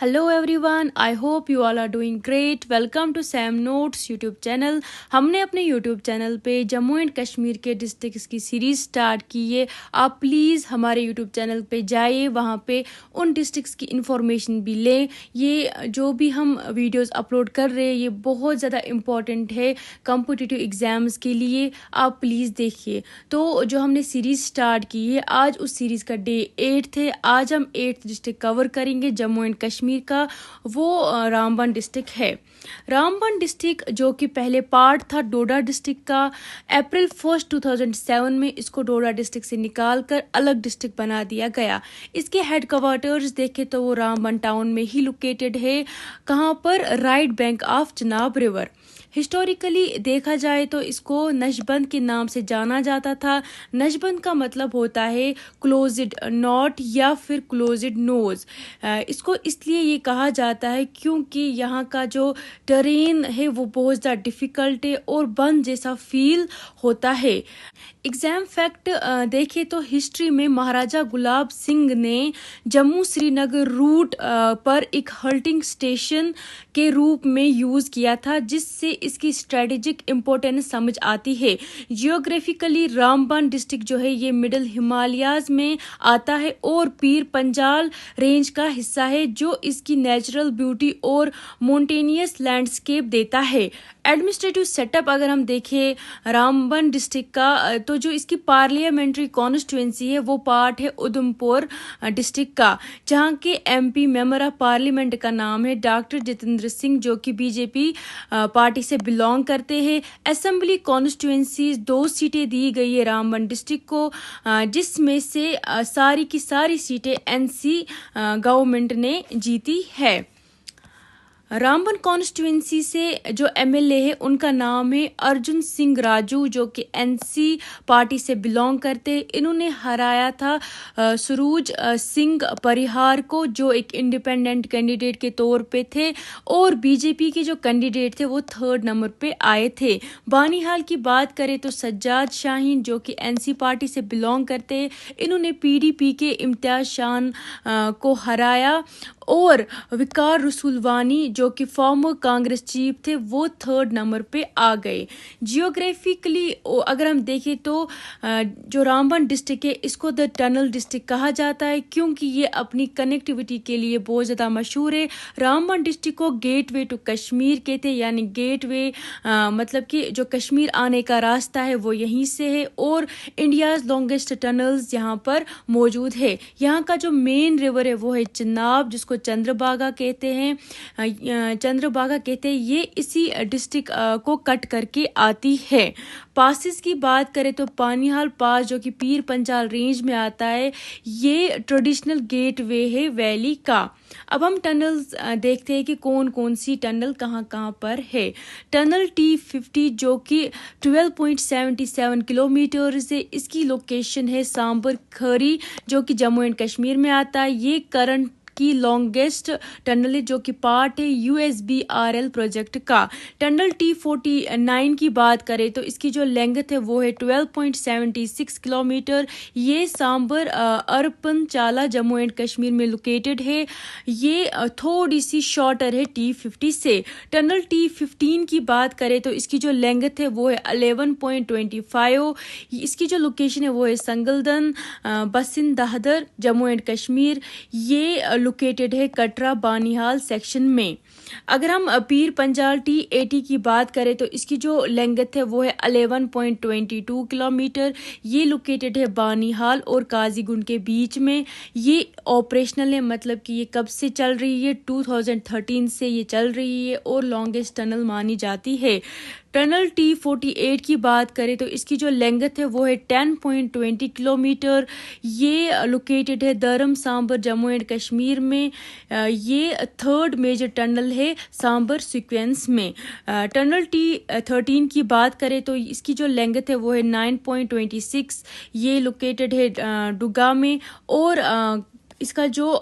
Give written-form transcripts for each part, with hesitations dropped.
Hello everyone, I hope you all are doing great. Welcome to Sam notes YouTube channel. हमने अपने YouTube channel पे Jammu and Kashmir के districts की series start की है। आप प्लीज़ हमारे यूट्यूब चैनल पे जाइए, वहाँ पे उन डिस्ट्रिक्ट्स की इंफॉर्मेशन भी लें। ये जो भी हम वीडियोस अपलोड कर रहे हैं ये बहुत ज़्यादा इम्पॉर्टेंट है कॉम्पिटिटिव एग्ज़ाम्स के लिए। आप प्लीज़ देखिए। तो जो हमने सीरीज़ स्टार्ट की है, आज उस सीरीज़ का डे 8 है। आज हम 8th डिस्ट्रिक्ट कवर करेंगे जम्मू एंड कश्मीर का। वो रामबन डिस्ट्रिक्ट है। रामबन डिस्ट्रिक्ट जो कि पहले पार्ट था डोडा डिस्ट्रिक्ट का, अप्रैल 1 2007 में इसको डोडा डिस्ट्रिक्ट से निकाल कर अलग डिस्ट्रिक्ट बना दिया गया। इसके हेड क्वार्टर्स देखें तो वो रामबन टाउन में ही लोकेटेड है। कहाँ पर? Right bank of Chenab river. Historically देखा जाए तो इसको नशबंद के नाम से जाना जाता था। नशबंद का मतलब होता है क्लोज्ड नॉट या फिर क्लोज्ड नोज। इसको इसलिए ये कहा जाता है क्योंकि यहाँ का जो टेरेन है वो बहुत ज़्यादा डिफ़िकल्ट है और बंद जैसा फील होता है। एग्जाम फैक्ट देखें तो हिस्ट्री में महाराजा गुलाब सिंह ने जम्मू श्रीनगर रूट पर एक हल्टिंग स्टेशन के रूप में यूज़ किया था, जिससे इसकी स्ट्रेटेजिक इम्पोर्टेंस समझ आती है। जियोग्राफिकली रामबन डिस्ट्रिक्ट जो है ये मिडिल हिमालयाज में आता है और पीर पंजाल रेंज का हिस्सा है, जो इसकी नेचुरल ब्यूटी और माउंटेनियस लैंडस्केप देता है। एडमिनिस्ट्रेटिव सेटअप अगर हम देखें रामबन डिस्ट्रिक्ट का, तो जो इसकी पार्लियामेंट्री कॉन्स्टिट्यूंसी है वो पार्ट है उधमपुर डिस्ट्रिक्ट का, जहाँ के एमपी मेंबर ऑफ पार्लियामेंट का नाम है डॉक्टर जितेंद्र सिंह, जो कि बीजेपी पार्टी से बिलोंग करते हैं। असेंबली कॉन्स्टिट्यूंसी 2 सीटें दी गई है रामबन डिस्ट्रिक्ट को, जिसमें से सारी की सारी सीटें एनसी गवर्नमेंट ने जीती है। रामबन कॉन्स्टिट्यूंसी से जो एमएलए है उनका नाम है अर्जुन सिंह राजू, जो कि एनसी पार्टी से बिलोंग करते हैं। इन्होंने हराया था सुरूज सिंह परिहार को, जो एक इंडिपेंडेंट कैंडिडेट के तौर पे थे, और बीजेपी के जो कैंडिडेट थे वो 3rd नंबर पे आए थे। बानीहाल की बात करें तो सज्जाद शाहीन, जो कि एनसी पार्टी से बिलोंग करते हैं, इन्होंने पीडीपी के इम्तियाज शान को हराया, और विकार रसूलवानी जो कि फॉर्मर कांग्रेस चीफ थे वो 3rd नंबर पे आ गए। जियोग्राफिकली अगर हम देखें तो जो रामबन डिस्ट्रिक्ट है इसको द टनल डिस्ट्रिक्ट कहा जाता है, क्योंकि ये अपनी कनेक्टिविटी के लिए बहुत ज़्यादा मशहूर है। रामबन डिस्ट्रिक्ट को गेटवे टू कश्मीर कहते हैं, यानी गेटवे मतलब कि जो कश्मीर आने का रास्ता है वो यहीं से है, और इंडियाज़ लॉन्गेस्ट टनल्स यहाँ पर मौजूद है। यहाँ का जो मेन रिवर है वो है चिनाब, जिसको चंद्रभागा कहते हैं। ये इसी डिस्ट्रिक्ट को कट करके आती है। पासिस की बात करें तो पानीहाल पास, जो कि पीर पंजाल रेंज में आता है, ये ट्रेडिशनल गेटवे है वैली का। अब हम टनल्स देखते हैं कि कौन कौन सी टनल कहाँ कहाँ पर है। टनल T50 जो कि 12.77 किलोमीटर से, इसकी लोकेशन है सांबर खरी, जो कि जम्मू एंड कश्मीर में आता है। ये करंट की लॉन्गेस्ट टनल है, जो कि पार्ट है USBRL प्रोजेक्ट का। टनल T49 की बात करें तो इसकी जो लेंथ है वो है 12.76 किलोमीटर। ये सांबर अर्पन चाला जम्मू एंड कश्मीर में लोकेटेड है। ये थोड़ी सी शॉर्टर है T50 से। टनल T15 की बात करें तो इसकी जो लेंथ है वो है 11.25। इसकी जो लोकेशन है वो है संगलदन बसिन दहदर जम्मू एंड कश्मीर। ये लोकेटेड है कटरा बानीहाल सेक्शन में। अगर हम पीर पंजाल T80 की बात करें तो इसकी जो लेंथ है वो है 11.22 किलोमीटर। ये लोकेटेड है बानीहाल और काजीगुंड के बीच में। ये ऑपरेशनल है, मतलब कि ये कब से चल रही है? 2013 से ये चल रही है और लॉन्गेस्ट टनल मानी जाती है। टनल T48 की बात करें तो इसकी जो लेंथ है वो है 10.20 किलोमीटर। ये लोकेटेड है दरम सांबर जम्मू एंड कश्मीर में। ये 3rd मेजर टनल है सांबर सीक्वेंस में। टनल T13 की बात करें तो इसकी जो लेंथ है वो है 9.26। ये लोकेटेड है डुगा में, और इसका जो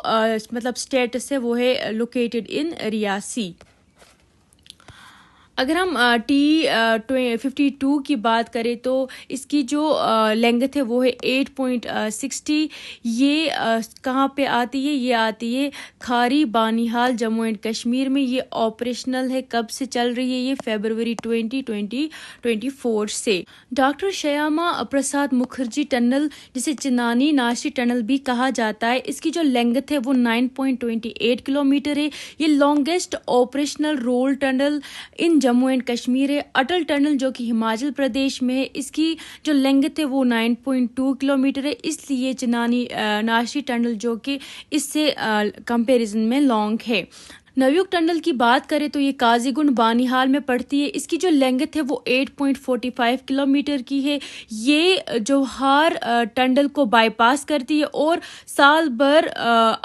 मतलब स्टेटस है वो है लोकेटेड इन रियासी। अगर हम T52 की बात करें तो इसकी जो लेंथ है वो है 8.60। ये कहाँ पे आती है? ये आती है खारी बानिहाल जम्मू एंड कश्मीर में। ये ऑपरेशनल है। कब से चल रही है? ये फरवरी 2024 से। डॉक्टर श्यामा प्रसाद मुखर्जी टनल, जिसे चिनानी नाशी टनल भी कहा जाता है, इसकी जो लेंथ है वो 9.28 किलोमीटर है। ये longest operational road tunnel in Jammu and Kashmir है। अटल टनल जो कि हिमाचल प्रदेश में है, इसकी जो लेंथ है वो 9.2 किलोमीटर है। इसलिए चिनानी नाशी टनल जो कि इससे कंपैरिजन में लॉन्ग है। नवयुग टनल की बात करें तो ये काजीगुंड बानिहाल में पड़ती है। इसकी जो लेंथ है वो 8.45 किलोमीटर की है। ये जोहार टनल को बाईपास करती है और साल भर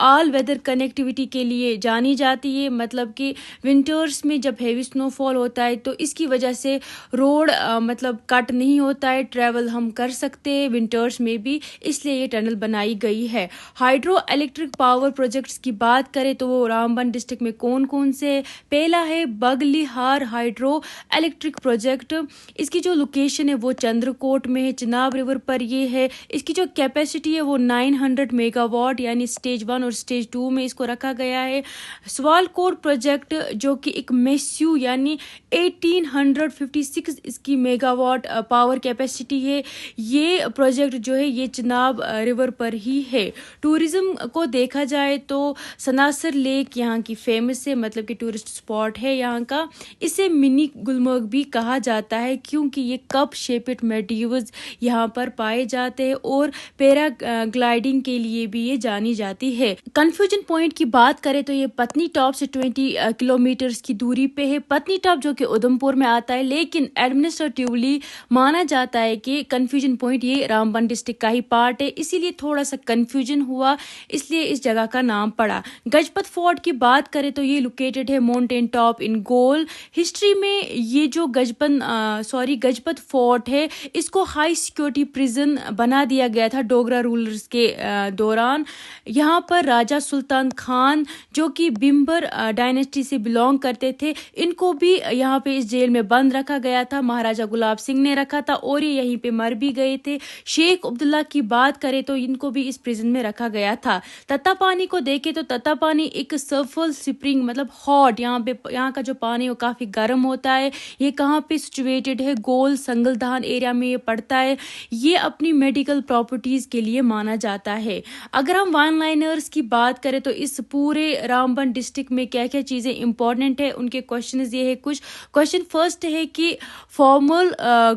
ऑल वेदर कनेक्टिविटी के लिए जानी जाती है। मतलब कि विंटर्स में जब हेवी स्नोफॉल होता है तो इसकी वजह से रोड मतलब कट नहीं होता है, ट्रैवल हम कर सकते हैं विंटर्स में भी, इसलिए ये टनल बनाई गई है। हाइड्रो इलेक्ट्रिक पावर प्रोजेक्ट्स की बात करें तो वो रामबन डिस्ट्रिक्ट में कौन कौन से? पहला है बगलिहार हाइड्रो इलेक्ट्रिक प्रोजेक्ट। इसकी जो लोकेशन है वो चंद्रकोट में है, चिनाब रिवर पर ये है। इसकी जो कैपेसिटी है वो 900 मेगावाट, यानी स्टेज 1 और स्टेज 2 में इसको रखा गया है। सवालकोट प्रोजेक्ट जो कि एक मेस्यू यानी 1856 इसकी मेगावाट पावर कैपेसिटी है। ये प्रोजेक्ट जो है ये चिनाब रिवर पर ही है। टूरिज्म को देखा जाए तो सनासर लेक यहाँ की फेमस है, मतलब कि टूरिस्ट स्पॉट है यहाँ का। इसे मिनी गुलमर्ग भी कहा जाता है क्योंकि ये कप शेपेड मेडीव्स यहाँ पर पाए जाते हैं और पैराग्लाइडिंग के लिए भी ये जानी जाती है। कंफ्यूजन पॉइंट की बात करें तो ये पत्नी टॉप से 20 किलोमीटर की दूरी पे है। पत्नी टॉप जो कि उधमपुर में आता है, लेकिन एडमिनिस्ट्रेटिवली माना जाता है कि कंफ्यूजन पॉइंट ये रामबन डिस्ट्रिक्ट का ही पार्ट है, इसीलिए थोड़ा सा कंफ्यूजन हुआ, इसलिए इस जगह का नाम पड़ा। गजपत फोर्ट की बात करें तो ये लोकेटेड है mountain top in goal. History में ये जो गजपत फोर्ट है, इसको हाई सिक्योरिटी प्रिजन बना दिया गया था डोगरा रूलर्स के दौरान। यहाँ पर राजा सुल्तान खान जो कि बिम्बर डायनेस्टी से बिलोंग करते थे, इनको भी यहाँ पे इस जेल में बंद रखा गया था। महाराजा गुलाब सिंह ने रखा था और ये यहीं पे मर भी गए थे। शेख अब्दुल्ला की बात करें तो इनको भी इस प्रिजन में रखा गया था। तत्तापानी को देखें तो तत्तापानी एक सर्फल स्प्रिंग मतलब हॉट, यहाँ का जो पानी वो काफी गर्म होता है। ये कहाँ पे सिचुएटेड है? गोल संगलधान एरिया में ये पड़ता है। ये अपनी मेडिकल प्रॉपर्टीज के लिए माना जाता है। अगर हम वन लाइनर्स की बात करें तो इस पूरे रामबन डिस्ट्रिक्ट में क्या क्या चीजें इंपॉर्टेंट है, उनके क्वेश्चन ये है। कुछ क्वेश्चन फर्स्ट है कि फॉर्मल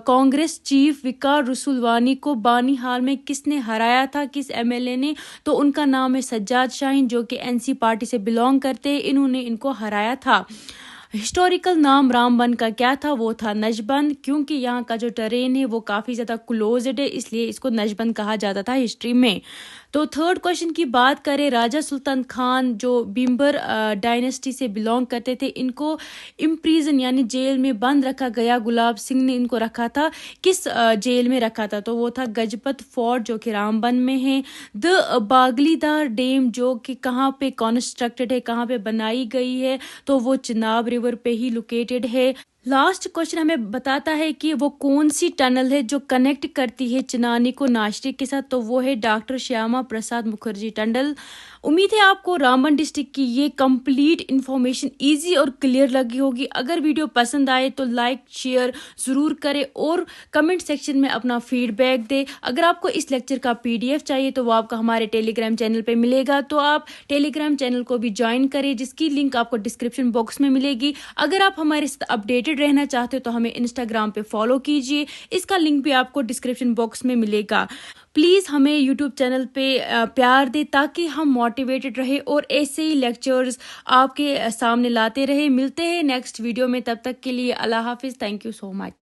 कांग्रेस चीफ विकार रसूलवानी को बानीहाल में किसने हराया था, किस एमएलए ने? तो उनका नाम है सज्जाद शाहीन जो कि एनसी पार्टी से बिलोंग करते हैं, इन्होंने इनको हराया था। हिस्टोरिकल नाम रामबन का क्या था? वो था नजबंद, क्योंकि यहाँ का जो टेरेन है वो काफ़ी ज़्यादा क्लोज्ड है, इसलिए इसको नजबंद कहा जाता था हिस्ट्री में। तो थर्ड क्वेश्चन की बात करें, राजा सुल्तान खान जो बिम्बर डायनेस्टी से बिलोंग करते थे, इनको इम्प्रीजन यानी जेल में बंद रखा गया। गुलाब सिंह ने इनको रखा था, किस जेल में रखा था? तो वो था गजपत फोर्ट जो कि रामबन में है। द बागलीदार डैम जो कि कहाँ पे कंस्ट्रक्टेड है, कहाँ पे बनाई गई है? तो वो चिनाब रिवर पे ही लोकेटेड है। लास्ट क्वेश्चन हमें बताता है कि वो कौन सी टनल है जो कनेक्ट करती है चिनानी को नाश्ते के साथ, तो वो है डॉक्टर श्यामा प्रसाद मुखर्जी टनल। उम्मीद है आपको रामबन डिस्ट्रिक्ट की ये कंप्लीट इन्फॉर्मेशन इजी और क्लियर लगी होगी। अगर वीडियो पसंद आए तो लाइक शेयर ज़रूर करें और कमेंट सेक्शन में अपना फीडबैक दें। अगर आपको इस लेक्चर का PDF चाहिए तो वो आपको हमारे टेलीग्राम चैनल पे मिलेगा, तो आप टेलीग्राम चैनल को भी ज्वाइन करें, जिसकी लिंक आपको डिस्क्रिप्शन बॉक्स में मिलेगी। अगर आप हमारे साथ अपडेटेड रहना चाहते हो तो हमें इंस्टाग्राम पे फॉलो कीजिए, इसका लिंक भी आपको डिस्क्रिप्शन बॉक्स में मिलेगा। प्लीज़ हमें यूट्यूब चैनल पे प्यार दे ताकि हम मोटिवेटेड रहे और ऐसे ही लेक्चर्स आपके सामने लाते रहे। मिलते हैं नेक्स्ट वीडियो में, तब तक के लिए अल्लाह हाफिज़। Thank you so much.